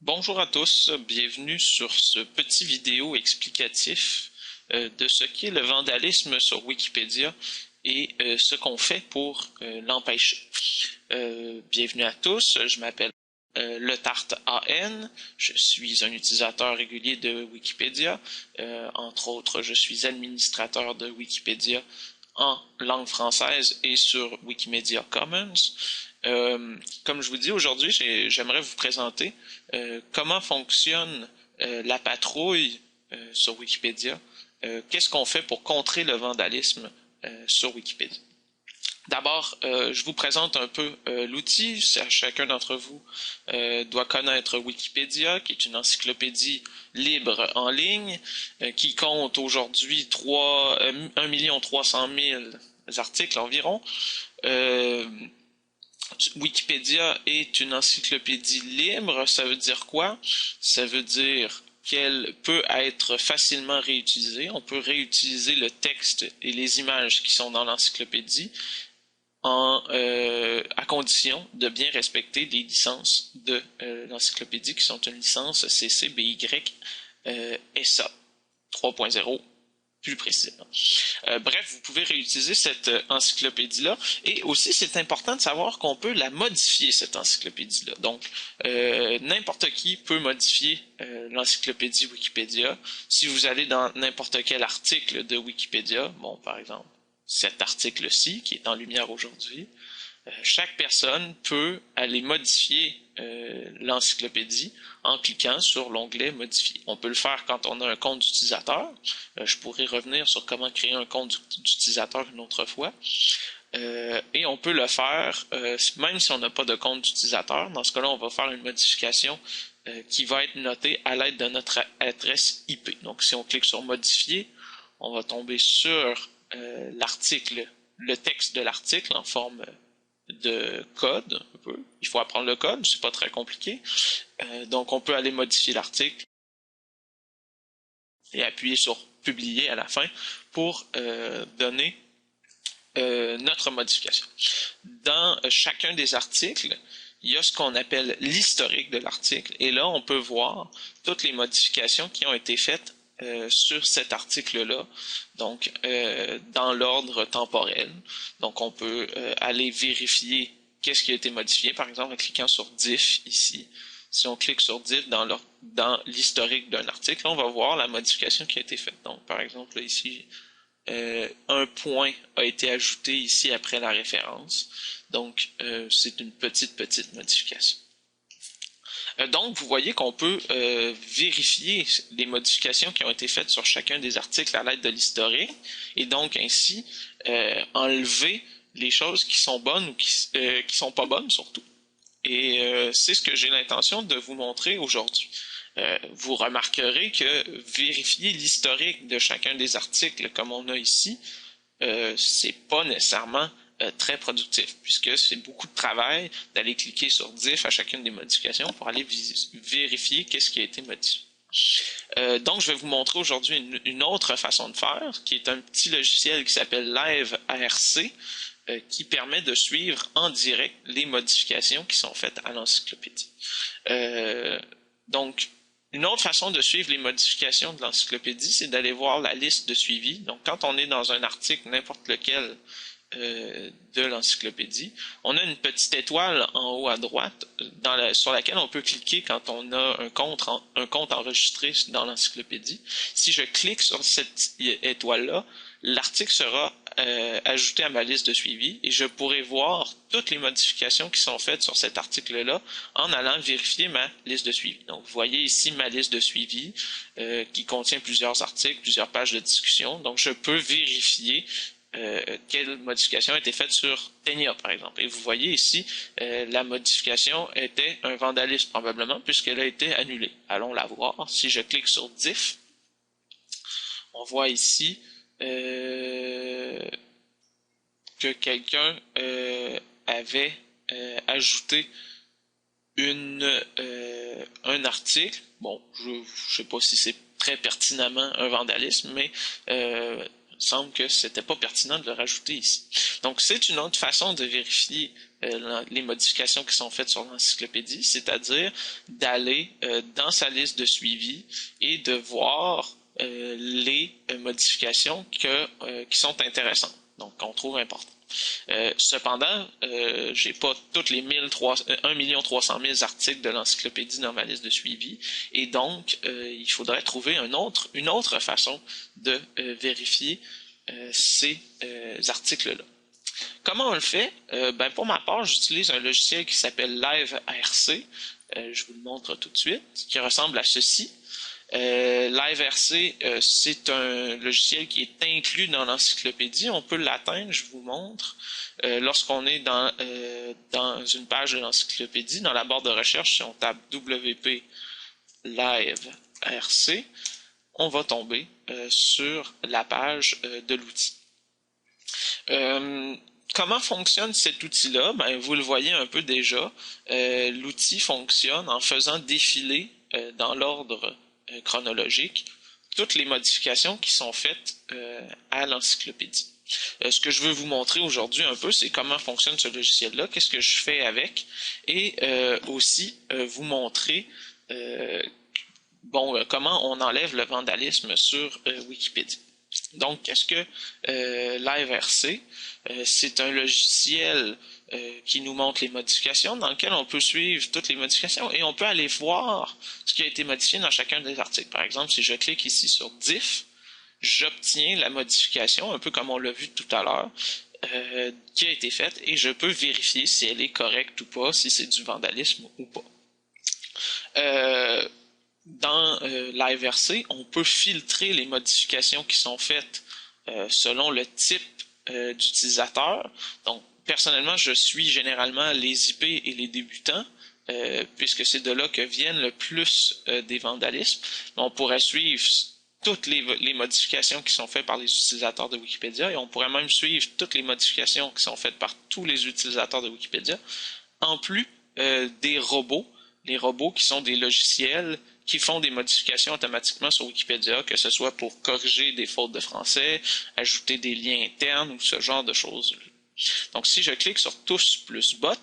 Bonjour à tous, bienvenue sur ce petit vidéo explicatif de ce qu'est le vandalisme sur Wikipédia et ce qu'on fait pour l'empêcher. Bienvenue à tous, je m'appelle Le Tarte AN, je suis un utilisateur régulier de Wikipédia, entre autres je suis administrateur de Wikipédia en langue française et sur Wikimedia Commons. Comme je vous dis aujourd'hui, j'aimerais vous présenter comment fonctionne la patrouille sur Wikipédia. Qu'est-ce qu'on fait pour contrer le vandalisme sur Wikipédia? D'abord, je vous présente un peu l'outil. Chacun d'entre vous doit connaître Wikipédia, qui est une encyclopédie libre en ligne, qui compte aujourd'hui 1 300 000 articles environ. Euh, Wikipédia est une encyclopédie libre. Ça veut dire quoi? Ça veut dire qu'elle peut être facilement réutilisée. On peut réutiliser le texte et les images qui sont dans l'encyclopédie à condition de bien respecter les licences de l'encyclopédie qui sont une licence CC BY SA 3.0 plus précisément. Bref, vous pouvez réutiliser cette encyclopédie-là. Et aussi, c'est important de savoir qu'on peut la modifier, cette encyclopédie-là. Donc, n'importe qui peut modifier l'encyclopédie Wikipédia. Si vous allez dans n'importe quel article de Wikipédia, bon, par exemple, cet article-ci, qui est en lumière aujourd'hui, chaque personne peut aller modifier l'encyclopédie en cliquant sur l'onglet Modifier. On peut le faire quand on a un compte d'utilisateur. Je pourrais revenir sur comment créer un compte d'utilisateur une autre fois. Et on peut le faire même si on n'a pas de compte d'utilisateur. Dans ce cas-là, on va faire une modification qui va être notée à l'aide de notre adresse IP. Donc, si on clique sur Modifier, on va tomber sur l'article, le texte de l'article en forme de code, un peu. Il faut apprendre le code, c'est pas très compliqué. Donc on peut aller modifier l'article et appuyer sur publier à la fin pour donner notre modification. Dans chacun des articles, il y a ce qu'on appelle l'historique de l'article et là on peut voir toutes les modifications qui ont été faites sur cet article-là, donc dans l'ordre temporel. Donc on peut aller vérifier qu'est-ce qui a été modifié, par exemple en cliquant sur diff ici. Si on clique sur diff dans l'historique d'un article, on va voir la modification qui a été faite. Donc par exemple là, ici, un point a été ajouté ici après la référence. Donc c'est une petite modification. Donc, vous voyez qu'on peut vérifier les modifications qui ont été faites sur chacun des articles à l'aide de l'historique et donc ainsi enlever les choses qui sont bonnes ou qui sont pas bonnes surtout. Et c'est ce que j'ai l'intention de vous montrer aujourd'hui. Vous remarquerez que vérifier l'historique de chacun des articles comme on a ici, c'est pas nécessairement très productif, puisque c'est beaucoup de travail d'aller cliquer sur diff à chacune des modifications pour aller vérifier qu'est-ce qui a été modifié. Donc, je vais vous montrer aujourd'hui une autre façon de faire, qui est un petit logiciel qui s'appelle Live ARC, qui permet de suivre en direct les modifications qui sont faites à l'encyclopédie. Donc, une autre façon de suivre les modifications de l'encyclopédie, c'est d'aller voir la liste de suivi. Donc, quand on est dans un article, n'importe lequel de l'encyclopédie, on a une petite étoile en haut à droite sur laquelle on peut cliquer quand on a un compte enregistré dans l'encyclopédie. Si je clique sur cette étoile-là, l'article sera ajouté à ma liste de suivi et je pourrai voir toutes les modifications qui sont faites sur cet article-là en allant vérifier ma liste de suivi. Donc, vous voyez ici ma liste de suivi qui contient plusieurs articles, plusieurs pages de discussion. Donc, je peux vérifier quelle modification a été faite sur Tenia, par exemple. Et vous voyez ici, la modification était un vandalisme probablement, puisqu'elle a été annulée. Allons la voir. Si je clique sur diff, on voit ici que quelqu'un avait ajouté un article. Bon, je ne sais pas si c'est très pertinemment un vandalisme, mais semble que c'était pas pertinent de le rajouter ici. Donc c'est une autre façon de vérifier les modifications qui sont faites sur l'encyclopédie, c'est-à-dire d'aller dans sa liste de suivi et de voir les modifications qui sont intéressantes, donc qu'on trouve importantes. Cependant, j'ai pas toutes les 1 300 000 articles de l'encyclopédie dans ma liste de suivi, et donc il faudrait trouver une autre façon de vérifier ces articles-là. Comment on le fait? Pour ma part, j'utilise un logiciel qui s'appelle LiveRC. Je vous le montre tout de suite, qui ressemble à ceci. LiveRC, c'est un logiciel qui est inclus dans l'encyclopédie. On peut l'atteindre, je vous montre. Lorsqu'on est dans une page de l'encyclopédie, dans la barre de recherche, si on tape WP LiveRC, on va tomber sur la page de l'outil. Comment fonctionne cet outil-là? Vous le voyez un peu déjà. L'outil fonctionne en faisant défiler dans l'ordre chronologique toutes les modifications qui sont faites à l'encyclopédie. Ce que je veux vous montrer aujourd'hui un peu, c'est comment fonctionne ce logiciel-là, qu'est-ce que je fais avec, et aussi vous montrer comment on enlève le vandalisme sur Wikipédia. Donc, qu'est-ce que LiveRC? C'est un logiciel qui nous montre les modifications, dans lequel on peut suivre toutes les modifications et on peut aller voir ce qui a été modifié dans chacun des articles. Par exemple, si je clique ici sur diff, j'obtiens la modification, un peu comme on l'a vu tout à l'heure, qui a été faite, et je peux vérifier si elle est correcte ou pas, si c'est du vandalisme ou pas. Dans LiveRC, on peut filtrer les modifications qui sont faites selon le type d'utilisateur. Donc, personnellement, je suis généralement les IP et les débutants, puisque c'est de là que viennent le plus des vandalismes. On pourrait suivre toutes les modifications qui sont faites par les utilisateurs de Wikipédia, et on pourrait même suivre toutes les modifications qui sont faites par tous les utilisateurs de Wikipédia, en plus des robots. Les robots qui sont des logiciels qui font des modifications automatiquement sur Wikipédia, que ce soit pour corriger des fautes de français, ajouter des liens internes ou ce genre de choses. Donc, si je clique sur tous plus bots,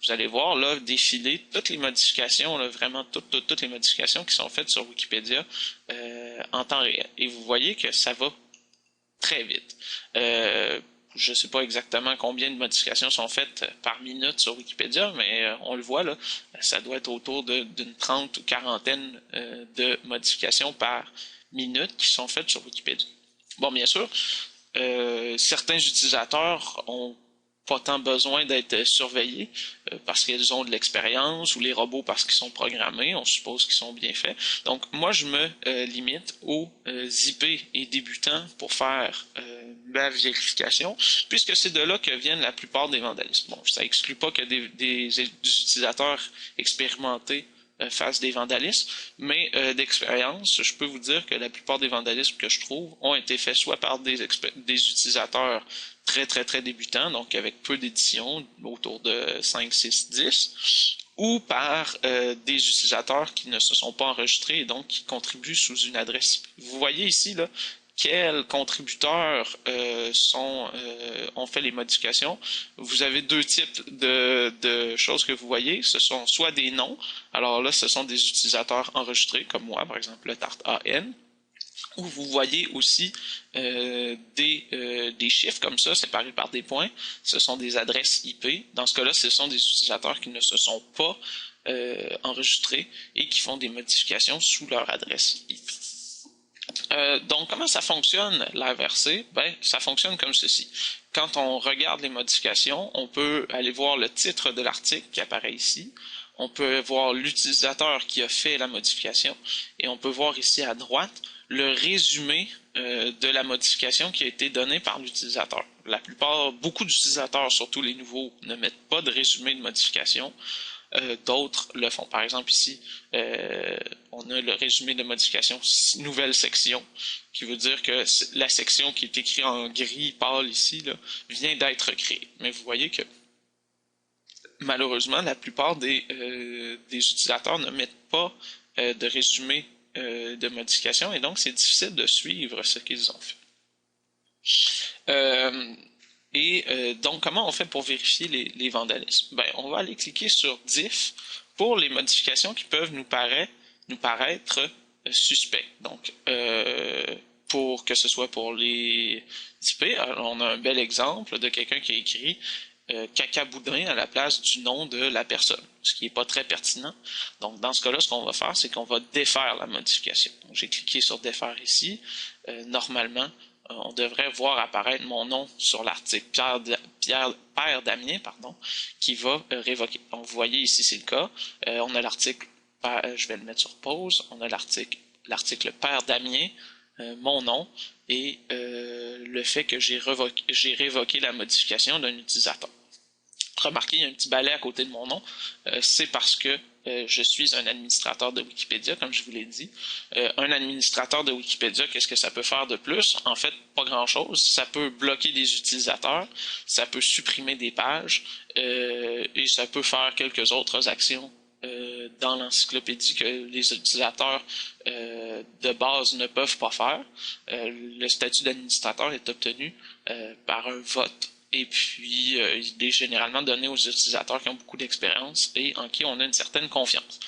vous allez voir là défiler toutes les modifications, là, vraiment toutes les modifications qui sont faites sur Wikipédia en temps réel. Et vous voyez que ça va très vite. Je ne sais pas exactement combien de modifications sont faites par minute sur Wikipédia, mais on le voit là, ça doit être autour d'une 30 ou quarantaine de modifications par minute qui sont faites sur Wikipédia. Bon, bien sûr, certains utilisateurs ont pas tant besoin d'être surveillés parce qu'ils ont de l'expérience, ou les robots parce qu'ils sont programmés, on suppose qu'ils sont bien faits. Donc moi je me limite aux IP et débutants pour faire la vérification, puisque c'est de là que viennent la plupart des vandalismes. Bon, ça exclut pas que des utilisateurs expérimentés fassent des vandalismes, mais d'expérience, je peux vous dire que la plupart des vandalismes que je trouve ont été faits soit par des utilisateurs très débutants, donc avec peu d'éditions, autour de 5, 6, 10, ou par des utilisateurs qui ne se sont pas enregistrés et donc qui contribuent sous une adresse. Vous voyez ici là quels contributeurs ont fait les modifications. Vous avez deux types de choses que vous voyez. Ce sont soit des noms, alors là ce sont des utilisateurs enregistrés comme moi, par exemple le Tarte AN, où vous voyez aussi des chiffres comme ça, séparés par des points. Ce sont des adresses IP. Dans ce cas-là, ce sont des utilisateurs qui ne se sont pas enregistrés et qui font des modifications sous leur adresse IP. Donc, comment ça fonctionne, LiveRC? Ça fonctionne comme ceci. Quand on regarde les modifications, on peut aller voir le titre de l'article qui apparaît ici. On peut voir l'utilisateur qui a fait la modification. Et on peut voir ici à droite le résumé de la modification qui a été donnée par l'utilisateur. Beaucoup d'utilisateurs, surtout les nouveaux, ne mettent pas de résumé de modification. D'autres le font. Par exemple, ici, on a le résumé de modification nouvelle section, qui veut dire que la section qui est écrite en gris pâle ici là, vient d'être créée. Mais vous voyez que malheureusement, la plupart des utilisateurs ne mettent pas de résumé de modification, et donc c'est difficile de suivre ce qu'ils ont fait. Donc, comment on fait pour vérifier les vandalismes? Ben, on va aller cliquer sur Diff pour les modifications qui peuvent nous paraître suspects. Donc, pour que ce soit pour les IP, alors on a un bel exemple de quelqu'un qui a écrit caca boudin à la place du nom de la personne, ce qui n'est pas très pertinent. Donc, dans ce cas-là, ce qu'on va faire, c'est qu'on va défaire la modification. Donc, j'ai cliqué sur défaire ici. Normalement, on devrait voir apparaître mon nom sur l'article Père Damien, qui va révoquer. Donc, vous voyez ici, c'est le cas. On a l'article, je vais le mettre sur pause, on a l'article Père Damien, mon nom, et le fait que j'ai révoqué la modification d'un utilisateur. Remarquez, il y a un petit balai à côté de mon nom. C'est parce que je suis un administrateur de Wikipédia, comme je vous l'ai dit. Un administrateur de Wikipédia, qu'est-ce que ça peut faire de plus? En fait, pas grand-chose. Ça peut bloquer des utilisateurs, ça peut supprimer des pages, et ça peut faire quelques autres actions dans l'encyclopédie que les utilisateurs de base ne peuvent pas faire. Le statut d'administrateur est obtenu par un vote. Et puis, il est généralement donné aux utilisateurs qui ont beaucoup d'expérience et en qui on a une certaine confiance.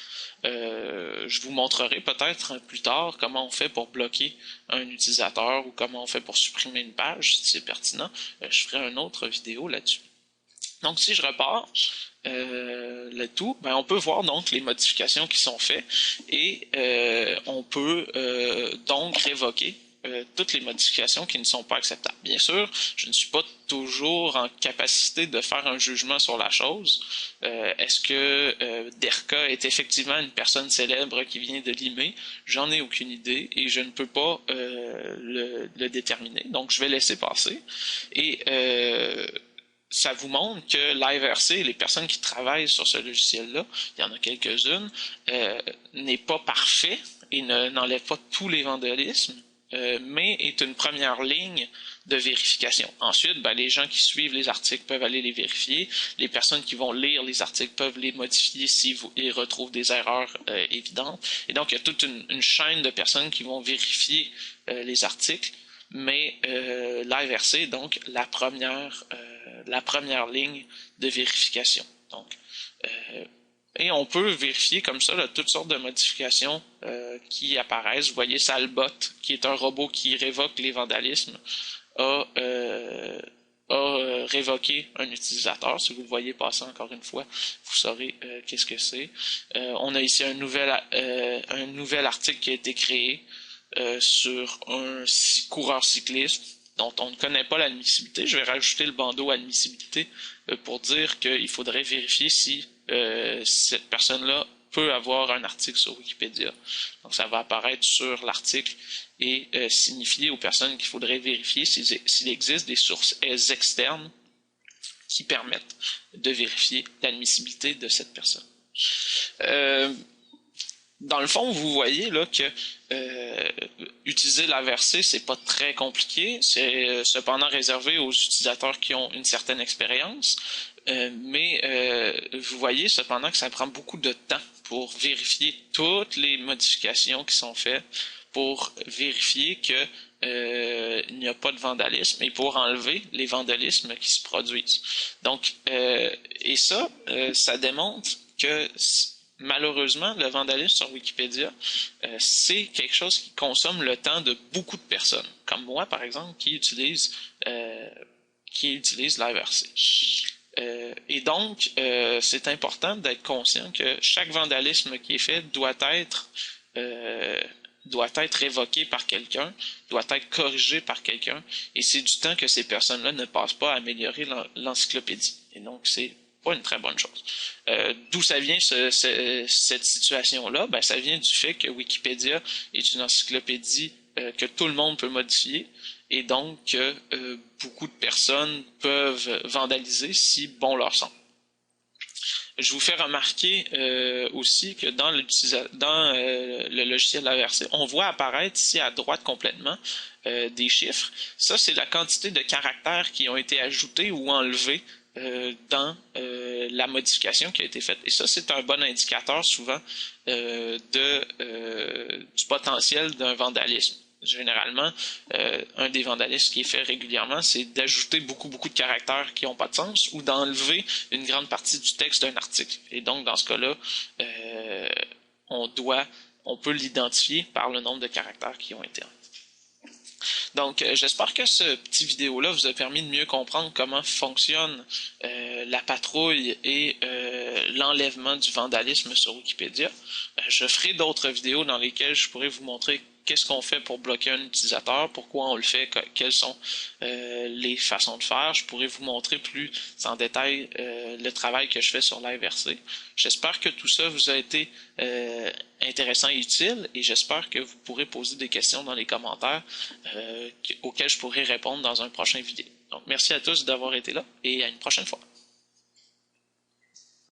Je vous montrerai peut-être plus tard comment on fait pour bloquer un utilisateur ou comment on fait pour supprimer une page, si c'est pertinent. Je ferai une autre vidéo là-dessus. Donc, si je repars le tout, ben, on peut voir donc les modifications qui sont faites et on peut donc révoquer toutes les modifications qui ne sont pas acceptables. Bien sûr, je ne suis pas toujours en capacité de faire un jugement sur la chose. Est-ce que Derka est effectivement une personne célèbre qui vient de limer? J'en ai aucune idée et je ne peux pas le déterminer. Donc, je vais laisser passer. Et ça vous montre que l'IVRC, les personnes qui travaillent sur ce logiciel-là, il y en a quelques-unes, n'est pas parfait et n'enlève pas tous les vandalismes, mais est une première ligne de vérification. Ensuite, ben, les gens qui suivent les articles peuvent aller les vérifier. Les personnes qui vont lire les articles peuvent les modifier s'ils retrouvent des erreurs évidentes. Et donc, il y a toute une chaîne de personnes qui vont vérifier les articles. Mais l'IVRC est donc la première ligne de vérification. Donc, et on peut vérifier comme ça là, toutes sortes de modifications qui apparaissent. Vous voyez, Salbot, qui est un robot qui révoque les vandalismes, a révoqué un utilisateur. Si vous le voyez passer encore une fois, vous saurez qu'est-ce que c'est. On a ici un nouvel article qui a été créé sur un coureur cycliste dont on ne connaît pas l'admissibilité. Je vais rajouter le bandeau admissibilité pour dire qu'il faudrait vérifier si cette personne-là peut avoir un article sur Wikipédia. Donc ça va apparaître sur l'article et signifier aux personnes qu'il faudrait vérifier s'il existe des sources externes qui permettent de vérifier l'admissibilité de cette personne. Dans le fond, vous voyez là que utiliser l'IVRC, c'est pas très compliqué. C'est cependant réservé aux utilisateurs qui ont une certaine expérience. Mais vous voyez cependant que ça prend beaucoup de temps pour vérifier toutes les modifications qui sont faites, pour vérifier que il n'y a pas de vandalisme et pour enlever les vandalismes qui se produisent. Donc, et ça démontre que malheureusement, le vandalisme sur Wikipédia, c'est quelque chose qui consomme le temps de beaucoup de personnes, comme moi par exemple, qui utilise l'IVRC. Et donc, c'est important d'être conscient que chaque vandalisme qui est fait doit être évoqué par quelqu'un, doit être corrigé par quelqu'un, et c'est du temps que ces personnes-là ne passent pas à améliorer l'encyclopédie. Et donc, c'est pas une très bonne chose. D'où ça vient cette situation-là? Ben, ça vient du fait que Wikipédia est une encyclopédie que tout le monde peut modifier, et donc beaucoup de personnes peuvent vandaliser si bon leur semble. Je vous fais remarquer aussi que dans le logiciel AVRC, on voit apparaître ici à droite complètement des chiffres. Ça, c'est la quantité de caractères qui ont été ajoutés ou enlevés dans la modification qui a été faite. Et ça, c'est un bon indicateur souvent du potentiel d'un vandalisme. Généralement, un des vandalismes qui est fait régulièrement, c'est d'ajouter beaucoup de caractères qui n'ont pas de sens ou d'enlever une grande partie du texte d'un article. Et donc, dans ce cas-là, on peut l'identifier par le nombre de caractères qui ont été enlevés. Donc, j'espère que ce petit vidéo-là vous a permis de mieux comprendre comment fonctionne la patrouille et l'enlèvement du vandalisme sur Wikipédia. Je ferai d'autres vidéos dans lesquelles je pourrai vous montrer qu'est-ce qu'on fait pour bloquer un utilisateur, pourquoi on le fait, quelles sont les façons de faire. Je pourrai vous montrer plus en détail le travail que je fais sur l'IVRC. J'espère que tout ça vous a été intéressant et utile, et j'espère que vous pourrez poser des questions dans les commentaires auxquelles je pourrai répondre dans un prochain vidéo. Donc, merci à tous d'avoir été là, et à une prochaine fois.